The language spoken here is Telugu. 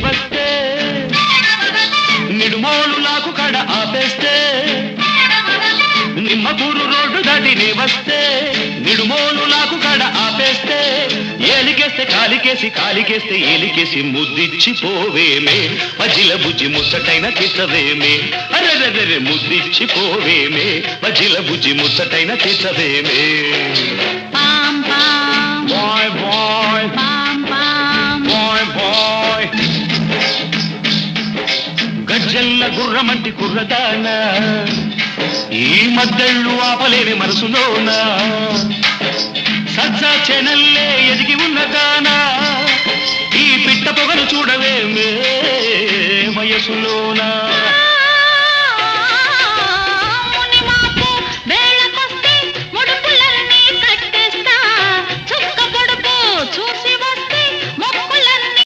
వస్తే నిడుమోలు లాకు కడ ఆపేస్తే నిమ్మకూరు రోడ్డు దాటి వస్తే నిడుమోలు లాకు కడ ఆపేస్తే ఏలికేస్తే కాలికేస్తే ఏలికేసి ముద్దిచ్చిపోవేమే మజిల బుజ్జి ముచ్చటైన తీసవేమే అరెరెరె ముద్దిచ్చిపోవేమే మజిల బుజ్జి ముచ్చటైన తీసవేమే బాయ్ బాయ్ బాయ్ బాయ్ గజ్జల్ల గుర్రమంటి కుర్రదాన ఈ మద్దళ్ళు ఆపలేని మనసులోన సజ్జా చెనల్లే ఎదిగి ఉన్నదానా ఈ పిట్ట పొగలు చూడవేమే వయసులోనా